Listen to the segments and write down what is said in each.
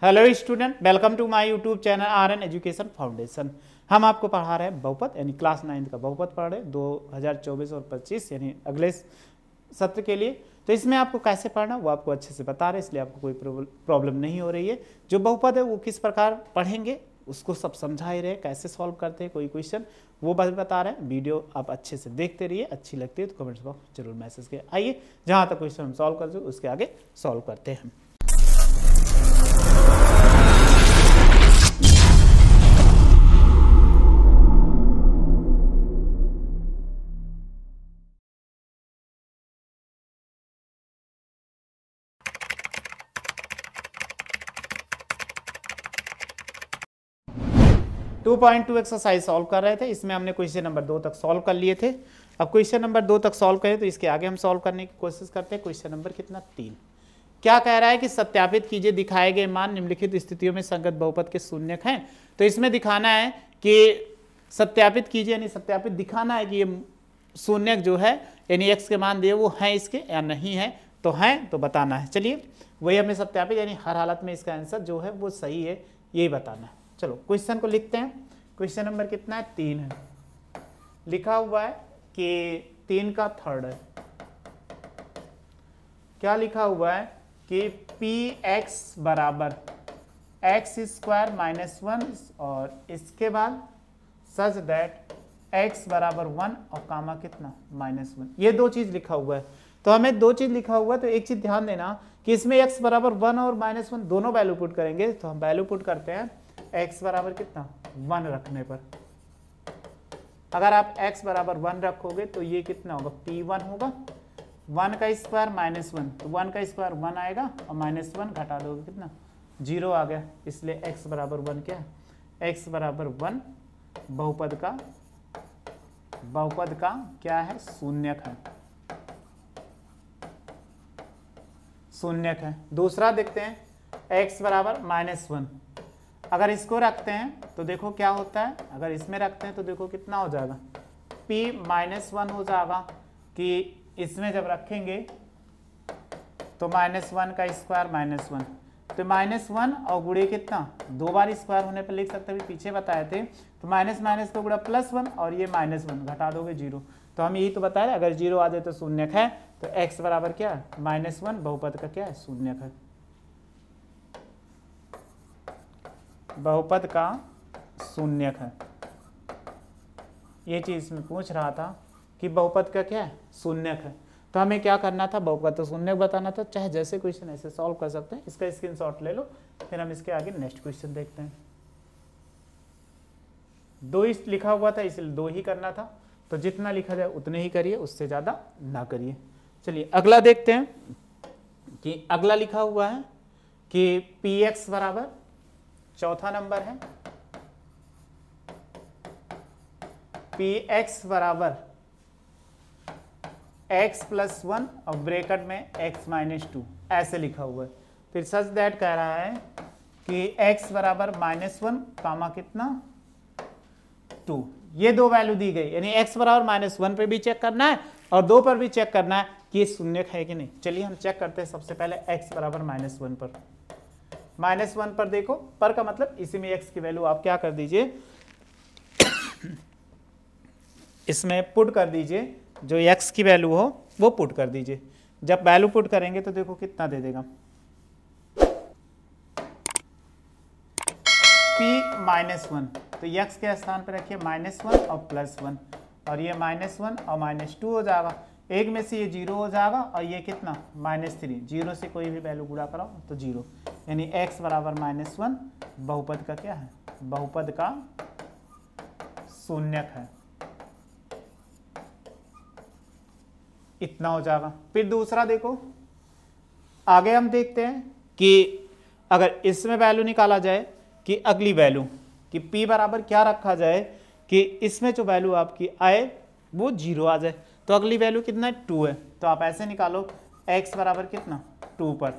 Hello student, welcome to my YouTube channel RN education foundation. हम आपको पढ़ा रहे हैं बहुपद यानी क्लास 9 का बहुपद पढ़ रहे हैं 2024 और 25 यानी अगले सत्र के लिए। तो इसमें आपको कैसे पढ़ना वो आपको अच्छे से बता रहे हैं, इसलिए आपको कोई प्रॉब्लम नहीं हो रही है। जो बहुपद है वो किस प्रकार पढ़ेंगे उसको सब समझा ही रहे, कैसे सॉल्व करते हैं कोई क्वेश्चन वो बस बता रहे हैं। वीडियो आप अच्छे से देखते रहिए, अच्छी लगती है तो कमेंट्स बॉक्स जरूर मैसेज किए। आइए जहाँ तक क्वेश्चन हम सॉल्व करते हैं उसके आगे सॉल्व करते हैं। 2.2 एक्सरसाइज सॉल्व कर रहे थे। इसमें हमने क्वेश्चन नंबर 2 तक सॉल्व कर लिए थे। अब क्वेश्चन नंबर 2 तक सॉल्व करें तो इसके आगे हम सॉल्व करने की कोशिश करते हैं। क्वेश्चन नंबर कितना 3 क्या कह रहा है कि सत्यापित कीजिए दिखाए गए मान निम्नलिखित स्थितियों में संगत बहुपद के शून्यक हैं। तो इसमें दिखाना है कि सत्यापित कीजिए यानी सत्यापित दिखाना है कि ये शून्यक जो है यानी एक्स के मान दिए वो हैं इसके या नहीं है, तो हैं तो बताना है। चलिए वही हमें सत्यापित यानी हर हालत में इसका आंसर जो है वो सही है यही बताना है। चलो क्वेश्चन को लिखते हैं। क्वेश्चन नंबर कितना है 3 है। लिखा हुआ है कि 3 का थर्ड है। क्या लिखा हुआ है कि पी एक्स बराबर एक्स स्क्वायर माइनस 1 और इसके बाद सच दैट एक्स बराबर 1 और कामा कितना -1। ये दो चीज लिखा हुआ है। तो हमें दो चीज लिखा हुआ है तो एक चीज ध्यान देना कि इसमें x बराबर 1 और -1 दोनों वैल्यू पुट करेंगे। तो हम वैल्यू पुट करते हैं x बराबर कितना 1 रखने पर। अगर आप x बराबर 1 रखोगे तो ये कितना होगा P1 होगा। 1 का स्क्वायर -1 तो 1 का स्क्वायर 1 आएगा और -1 घटा दोगे कितना 0 आ गया। इसलिए x बराबर 1 क्या है x बराबर 1 बहुपद का क्या है शून्यक है। शून्यक है। दूसरा देखते हैं x बराबर -1। अगर इसको रखते हैं तो देखो क्या होता है। अगर इसमें रखते हैं तो देखो कितना हो जाएगा p -1 हो जाएगा कि इसमें जब रखेंगे तो -1 का स्क्वायर -1 तो -1 और गुणे कितना 2 बार स्क्वायर होने पर लिख सकते हैं, पीछे बताए थे। तो माइनस माइनस को गुणा +1 और ये -1 घटा दोगे 0। तो हम यही तो बता रहे अगर 0 आ जाए तो शून्यक है। तो x बराबर क्या है -1 बहुपद का क्या है शून्यक है। बहुपद का शून्यक है। ये चीज इसमें पूछ रहा था कि बहुपद का क्या है शून्यक है। तो हमें क्या करना था बहुपद तो शून्यक बताना था। चाहे जैसे क्वेश्चन ऐसे सॉल्व कर सकते हैं। इसका स्क्रीनशॉट ले लो फिर हम इसके आगे नेक्स्ट क्वेश्चन देखते हैं। 2 लिखा हुआ था इसलिए 2 ही करना था। तो जितना लिखा जाए उतने ही करिए, उससे ज्यादा ना करिए। चलिए अगला देखते हैं कि अगला लिखा हुआ है कि px बराबर चौथा नंबर है px बराबर x + 1 और ब्रैकेट में x - 2 ऐसे लिखा हुआ है। फिर सच दैट कह रहा है कि x बराबर -1 कामा कितना 2। ये दो वैल्यू दी गई यानी x बराबर -1 पे भी चेक करना है और 2 पर भी चेक करना है कि ये शून्यक है कि नहीं। चलिए हम चेक करते हैं। सबसे पहले x बराबर -1 पर -1 पर देखो, पर का मतलब इसी में x की वैल्यू आप क्या कर दीजिए इसमें पुट कर दीजिए। जो x की वैल्यू हो वो पुट कर दीजिए। जब वैल्यू पुट करेंगे तो देखो कितना दे देगा p-1 तो x के स्थान पर रखिए -1 और +1 और ये -1 और -2 हो जाएगा। एक में से ये 0 हो जाएगा और ये कितना -3। 0 से कोई भी वैल्यू गुणा कराओ तो 0 यानी x बराबर -1 बहुपद का क्या है बहुपद का शून्यक है। इतना हो जाएगा। फिर दूसरा देखो आगे हम देखते हैं कि अगर इसमें वैल्यू निकाला जाए कि अगली वैल्यू कि p बराबर क्या रखा जाए कि इसमें जो वैल्यू आपकी आए वो 0 आ जाए। तो अगली वैल्यू कितना है 2 है। तो आप ऐसे निकालो x बराबर कितना 2 पर।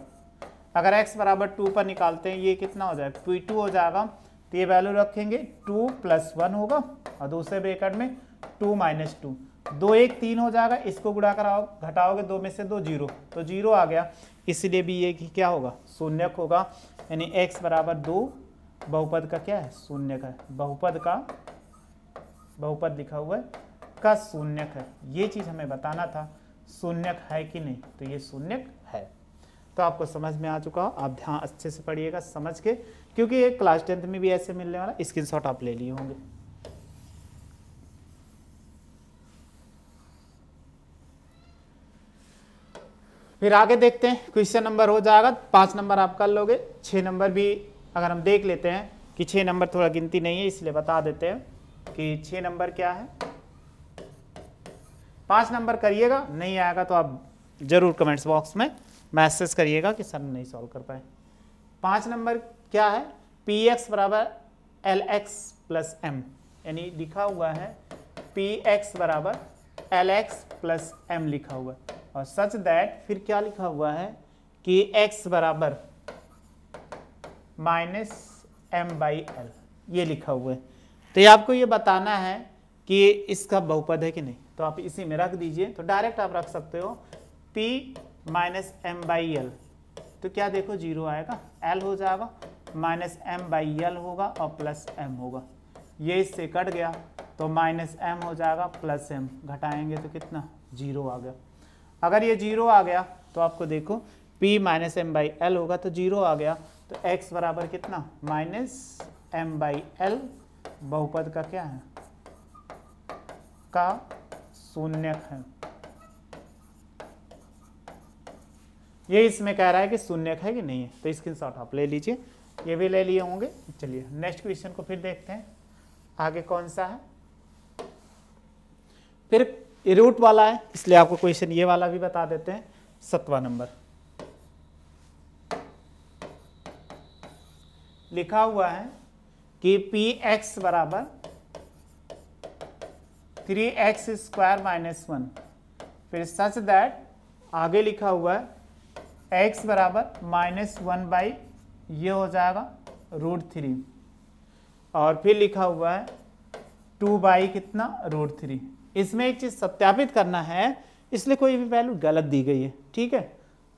अगर x बराबर 2 पर निकालते हैं ये कितना हो जाएगा p2 हो जाएगा। तो ये वैल्यू रखेंगे 2 + 1 होगा और दूसरे ब्रैकेट में 2 - 2 2 1 3 हो जाएगा, इसको गुणा कराओ घटाओगे 2 में से 2 0, तो 0 आ गया, इसलिए भी ये क्या होगा, शून्यक होगा। यानी x बराबर 2 बहुपद का क्या है, शून्यक है। बहुपद का, बहुपद लिखा हुआ है का शून्यक है। ये चीज हमें बताना था, शून्यक है कि नहीं, तो ये शून्यक है। तो आपको समझ में आ चुका हो, आप ध्यान अच्छे से पढ़िएगा समझ के, क्योंकि ये क्लास 10th में भी ऐसे मिलने वाला, स्क्रीनशॉट आप ले लिए होंगे। फिर आगे देखते हैं, क्वेश्चन नंबर हो जाएगा 5 नंबर आप कर लोगे, 6 नंबर भी अगर हम देख लेते हैं कि 6 नंबर थोड़ा गिनती नहीं है, इसलिए बता देते हैं कि 6 नंबर क्या है। 5 नंबर करिएगा, नहीं आएगा तो आप जरूर कमेंट्स बॉक्स में मैसेज करिएगा कि सर नहीं सॉल्व कर पाए। 5 नंबर क्या है, पी एक्स बराबर एल एक्स प्लस एम, यानी लिखा हुआ है पी एक्स बराबर एल एक्स प्लस एम लिखा हुआ है, और सच दैट फिर क्या लिखा हुआ है कि x बराबर माइनस एम बाई एल, ये लिखा हुआ है। तो ये आपको ये बताना है कि इसका बहुपद है कि नहीं, तो आप इसी में रख दीजिए। तो डायरेक्ट आप रख सकते हो p minus M by L, तो क्या देखो 0 आएगा, l हो जाएगा, माइनस एम बाई एल होगा और प्लस m होगा, ये इससे कट गया तो माइनस m हो जाएगा प्लस m, घटाएंगे तो कितना 0 आ गया। अगर ये 0 आ गया तो आपको देखो p minus M by L होगा, तो 0 आ गया, तो x बराबर कितना माइनस एम बाई एल, बहुपद का क्या है, का शून्यक है। ये इसमें कह रहा है कि शून्यक है कि नहीं है, तो स्क्रीनशॉट आप ले लीजिए, ये भी ले लिए होंगे। चलिए नेक्स्ट क्वेश्चन को फिर देखते हैं, आगे कौन सा है। फिर रूट वाला है, इसलिए आपको क्वेश्चन ये वाला भी बता देते हैं। 7वां नंबर लिखा हुआ है कि पी एक्स बराबर 3x स्क्वायर माइनस 1, फिर सच दैट आगे लिखा हुआ है x बराबर माइनस 1 बाई, ये हो जाएगा √3, और फिर लिखा हुआ है 2 बाई कितना √3। इसमें एक चीज सत्यापित करना है, इसलिए कोई भी वैल्यू गलत दी गई है, ठीक है।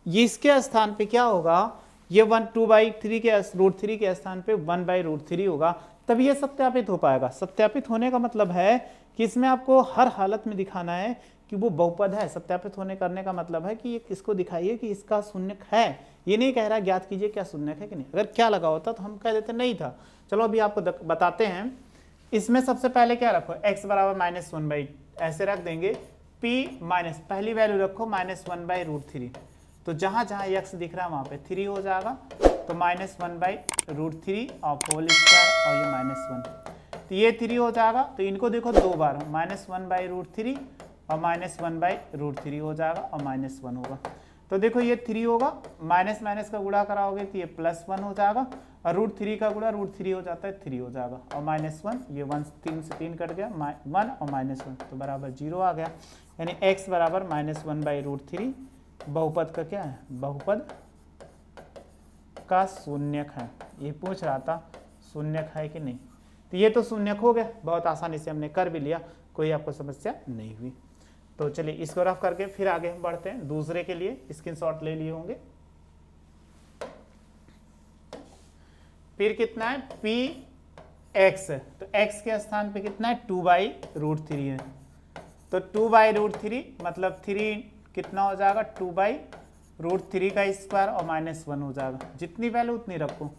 ये इसके स्थान पे क्या होगा, ये 2/3 के √3 के स्थान पे 1/√3 होगा, तब ये सत्यापित हो पाएगा। सत्यापित होने का मतलब है कि इसमें आपको हर हालत में दिखाना है कि वो बहुपद है। सत्यापित होने करने का मतलब है कि ये इसको दिखाइए कि इसका शून्यक है, ये नहीं कह रहा ज्ञात कीजिए क्या शून्यक है कि नहीं। अगर क्या लगा होता तो हम कह देते नहीं था। चलो अभी आपको बताते हैं। इसमें सबसे पहले क्या रखो, x बराबर माइनस 1/, ऐसे रख देंगे। p माइनस, पहली वैल्यू रखो माइनस 1/√3, तो जहां जहां x दिख रहा है वहां पे 3 हो जाएगा, तो माइनस 1/√3 और होल स्क्वायर, और ये माइनस 1, तो ये 3 हो जाएगा। तो इनको देखो 2 बार, माइनस 1/√3 और माइनस 1/√3 हो जाएगा, और माइनस 1 होगा। तो देखो ये 3 होगा, माइनस माइनस का गुणा कराओगे तो ये प्लस 1 हो जाएगा, और √3 का गुणा √3 हो जाता है 3 हो जाएगा, और माइनस 1, ये 1 3 से 3 कट गया, 1 और माइनस 1, तो बराबर 0 आ गया। यानी x बराबर माइनस 1/√3 बहुपद का क्या है, बहुपद का शून्यक है। ये पूछ रहा था शून्यक है कि नहीं, तो ये तो शून्यक हो गया, बहुत आसानी से हमने कर भी लिया, कोई आपको समस्या नहीं हुई। तो चलिए इसको रफ करके फिर आगे हम बढ़ते हैं। दूसरे के लिए स्क्रीनशॉट ले लिए होंगे। फिर कितना है, पी एक्स, तो x के स्थान पे कितना है 2/√3 है, तो 2/√3 मतलब 3 कितना हो जाएगा 2/√3 का स्क्वायर और माइनस 1 हो जाएगा। जितनी वैल्यू उतनी रखो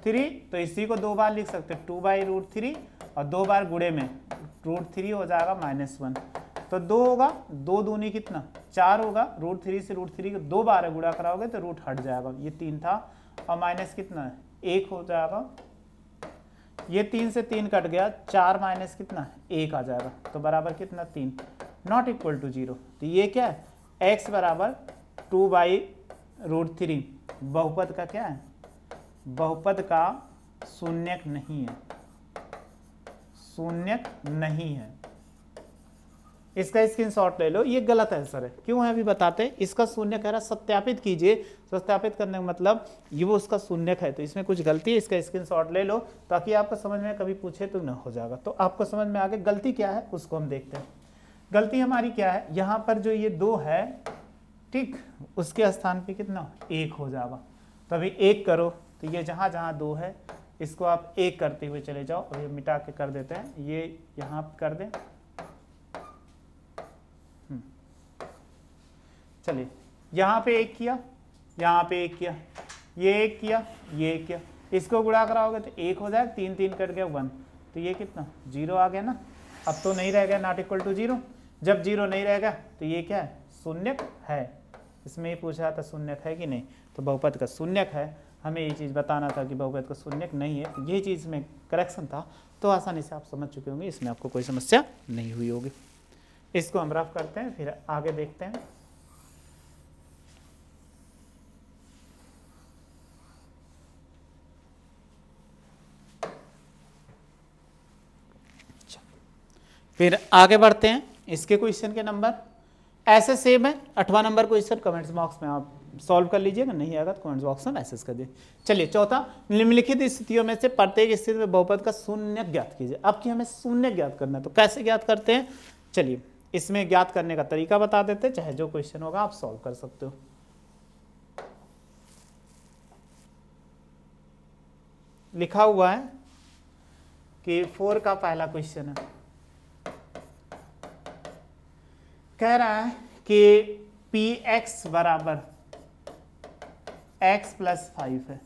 3, तो इसी को 2 बार लिख सकते हैं 2/√3, और 2 बार गुणे में √3 हो जाएगा माइनस 1, तो 2 होगा, 2 दूनी कितना 4 होगा, √3 से √3 को 2 बार गुणा कराओगे तो रूट हट जाएगा, ये 3 था, और माइनस कितना है 1 हो जाएगा, ये 3 से 3 कट गया, 4 माइनस कितना 1 आ जाएगा, तो बराबर कितना 3, नॉट इक्वल टू 0। तो ये क्या है, x बराबर 2/√3 बहुपद का क्या है, बहुपद का शून्यक नहीं है, शून्यक नहीं है। इसका स्क्रीनशॉट ले लो, ये गलत आंसर है। क्यों है अभी बताते हैं। इसका शून्य कह रहा सत्यापित कीजिए, सत्यापित करने का मतलब ये वो उसका शून्यक है, तो इसमें कुछ गलती है, इसका स्क्रीनशॉट ले लो ताकि आपको समझ में कभी पूछे तो न हो जाएगा। तो आपको समझ में आ गया गलती क्या है उसको हम देखते हैं। गलती हमारी क्या है, यहाँ पर जो ये 2 है, ठीक, उसके स्थान पे कितना 1 हो जाएगा। तो अभी 1 करो तो ये जहाँ जहाँ 2 है इसको आप 1 करते हुए चले जाओ, और ये मिटा के कर देते हैं, ये यहाँ कर दें। चलिए यहाँ पे 1 किया, यहाँ पे 1 किया, ये 1 किया, ये 1 किया, इसको गुणा कराओगे तो 1 हो जाएगा, 3 3 कट गया 1, तो ये कितना 0 आ गया ना। अब तो नहीं रह गया नॉट इक्वल टू 0, जब 0 नहीं रहेगा तो ये क्या है, शून्यक है। इसमें ये पूछ रहा था शून्यक है कि नहीं, तो बहुपद का शून्यक है। हमें ये चीज़ बताना था कि बहुपद का शून्यक नहीं है, ये चीज़ में करेक्शन था, तो आसानी से आप समझ चुके होंगे, इसमें आपको कोई समस्या नहीं हुई होगी। इसको हम रफ करते हैं, फिर आगे देखते हैं। फिर आगे बढ़ते हैं, इसके क्वेश्चन के नंबर ऐसे सेम है। 8वां नंबर क्वेश्चन कमेंट्स बॉक्स में आप सॉल्व कर लीजिएगा, नहीं आएगा तो कमेंट्स बॉक्स में मैसेज कर दीजिए। चलिए चौथा, निम्नलिखित स्थितियों में से प्रत्येक स्थिति में बहुपद का शून्य ज्ञात कीजिए। अब कि हमें शून्य ज्ञात करना है, तो कैसे ज्ञात करते हैं, चलिए इसमें ज्ञात करने का तरीका बता देते हैं, चाहे जो क्वेश्चन होगा आप सॉल्व कर सकते हो। लिखा हुआ है कि 4 का पहला क्वेश्चन है, कह रहा है कि px बराबर x प्लस 5 है,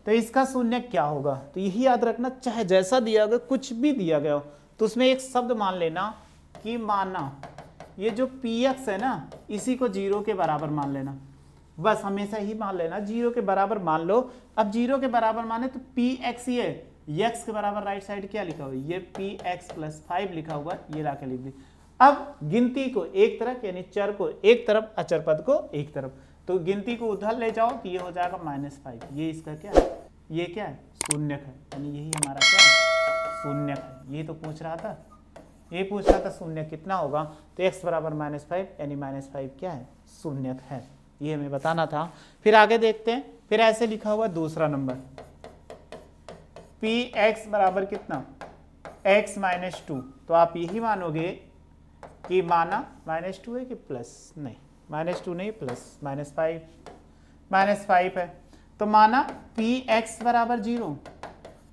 तो इसका शून्य क्या होगा। तो यही याद रखना, चाहे जैसा दिया गया, कुछ भी दिया गया हो, तो उसमें एक शब्द मान लेना कि माना ये जो px है ना, इसी को 0 के बराबर मान लेना, बस हमेशा ही मान लेना 0 के बराबर मान लो। अब 0 के बराबर माने तो px ये x के बराबर राइट साइड क्या लिखा हुआ है, ये px प्लस 5 लिखा हुआ है, ये ला के लिख दी। अब गिनती को एक तरफ, यानी चर को एक तरफ, अचर पद को एक तरफ, तो गिनती को उधर ले जाओ तो ये हो जाएगा -5। ये इसका क्या है, ये क्या है, शून्यक है, यानी यही हमारा क्या है, शून्यक है। ये तो पूछ रहा था, ये पूछ रहा था शून्यक कितना होगा, तो x बराबर -5, यानी -5 क्या है, शून्यक है, ये हमें बताना था। फिर आगे देखते हैं, फिर ऐसे लिखा हुआ दूसरा नंबर, px बराबर कितना, x - 2, तो आप यही मानोगे कि माना -2 है कि प्लस, नहीं -2 नहीं, प्लस -5 है, तो माना px बराबर 0।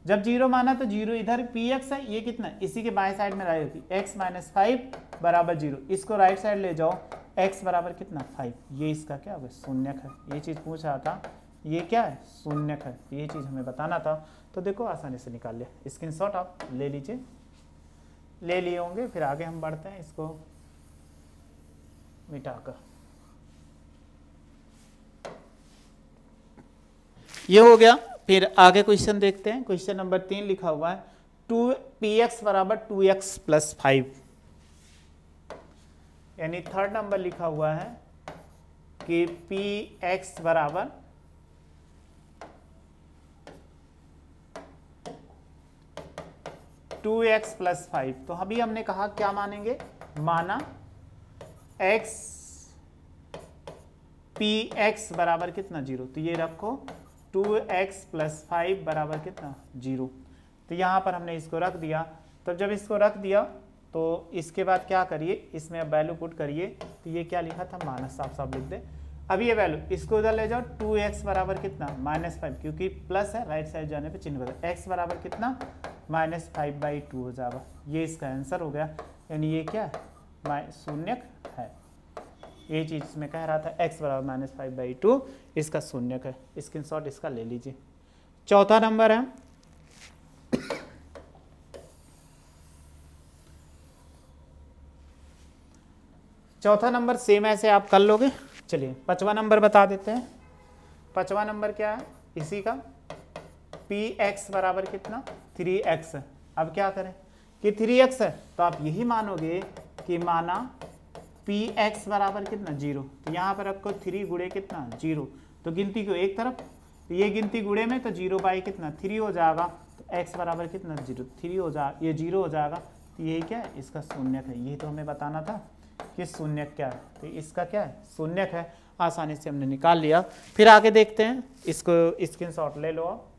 जब 0 माना तो 0 इधर px है, ये कितना, इसी के बाएं साइड में रहेगी, x - 5 बराबर 0, इसको राइट साइड ले जाओ, x बराबर कितना 5, ये इसका क्या होगा, शून्यक है। ये चीज़ पूछ रहा था, ये क्या है, शून्यक है, ये चीज़ हमें बताना था। तो देखो आसानी से निकाल लिया, स्क्रीनशॉट आप ले लीजिए, ले लिए होंगे। फिर आगे हम बढ़ते हैं, इसको मिटाकर, ये हो गया। फिर आगे क्वेश्चन देखते हैं, क्वेश्चन नंबर 3 लिखा हुआ है 2px बराबर 2x प्लस 5, यानी थर्ड नंबर लिखा हुआ है कि px बराबर 2x प्लस 5। तो अभी हमने कहा क्या मानेंगे, माना x px बराबर कितना 0, तो ये रखो 2x प्लस 5 बराबर कितना 0। तो यहाँ पर हमने इसको रख दिया। तो जब इसको रख दिया तो इसके बाद क्या करिए, इसमें अब वैल्यू पुट करिए, तो ये क्या लिखा था, माइनस, साफ साफ लिख दे। अब ये वैल्यू इसको उधर ले जाओ, 2x बराबर कितना -5, क्योंकि प्लस है, राइट साइड जाने पे चिन्ह बदल, x बराबर कितना -5/2 हो जाएगा। ये इसका आंसर हो गया, यानी ये क्या है, शून्यक है। ये चीज़ इसमें कह रहा था, x बराबर -5/2 इसका शून्यक है। स्क्रीनशॉट इसका ले लीजिए। चौथा नंबर है, चौथा नंबर सेम ऐसे आप कर लोगे। चलिए 5वां नंबर बता देते हैं। 5वां नंबर क्या है, इसी का px बराबर कितना 3x है। अब क्या करें कि 3x है, तो आप यही मानोगे कि माना px बराबर कितना 0, तो यहाँ पर आपको 3 गुणे कितना 0, तो गिनती को एक तरफ, तो ये गिनती गुणे में तो 0 कितना 3 हो जाएगा, तो x बराबर कितना 0 3 हो जाएगा, ये 0 हो जाएगा। तो यही क्या है, इसका शून्यक है। यही तो हमें बताना था कि शून्यक क्या है, तो इसका क्या है, शून्यक है। आसानी से हमने निकाल लिया। फिर आगे देखते हैं, इसको स्क्रीनशॉट ले लो आप।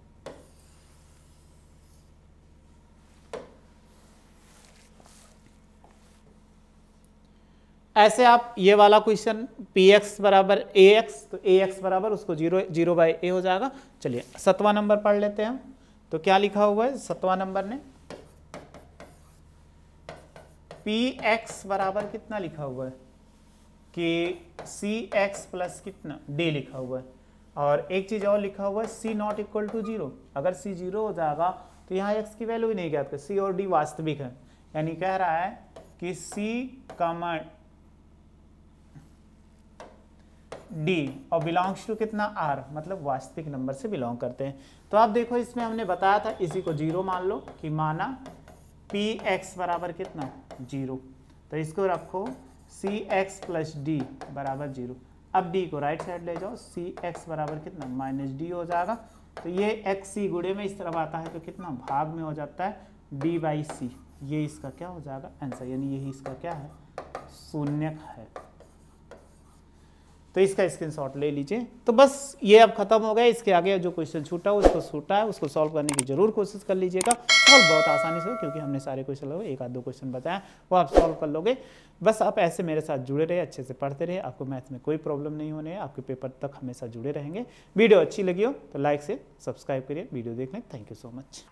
ऐसे आप ये वाला क्वेश्चन px बराबर ax, तो ax बराबर उसको 0/a हो जाएगा। चलिए 7वां नंबर पढ़ लेते हैं हम। तो क्या लिखा हुआ है 7वां नंबर ने, px बराबर कितना लिखा हुआ है कि cx प्लस कितना d लिखा हुआ है, और एक चीज और लिखा हुआ है c नॉट इक्वल टू 0। अगर c 0 हो जाएगा तो यहाँ x की वैल्यू ही नहीं ज्ञात कर, c और d वास्तविक है, यानी कह रहा है कि c कामा d और बिलोंग्स टू कितना r, मतलब वास्तविक नंबर से बिलोंग करते हैं। तो आप देखो इसमें हमने बताया था इसी को 0 मान लो, कि माना px बराबर कितना 0, तो इसको रखो cx प्लस d बराबर 0। अब d को राइट साइड ले जाओ, cx बराबर कितना -d हो जाएगा। तो ये xc गुणे में इस तरफ आता है तो कितना भाग में हो जाता है d/c। ये इसका क्या हो जाएगा आंसर, यानी यही इसका क्या है शून्यक है। तो इसका स्क्रीनशॉट ले लीजिए। तो बस ये अब खत्म हो गया। इसके आगे जो क्वेश्चन छूटा है उसको सॉल्व करने की जरूर कोशिश कर लीजिएगा। सॉल्व बहुत आसानी से हो, क्योंकि हमने सारे क्वेश्चन लोगे, एक आध दो क्वेश्चन बताया वो आप सॉल्व कर लोगे। बस आप ऐसे मेरे साथ जुड़े रहे, अच्छे से पढ़ते रहे, आपको मैथ में कोई प्रॉब्लम नहीं होने है, आपके पेपर तक हमेशा जुड़े रहेंगे। वीडियो अच्छी लगी हो तो लाइक से सब्सक्राइब करिए। वीडियो देखने थैंक यू सो मच।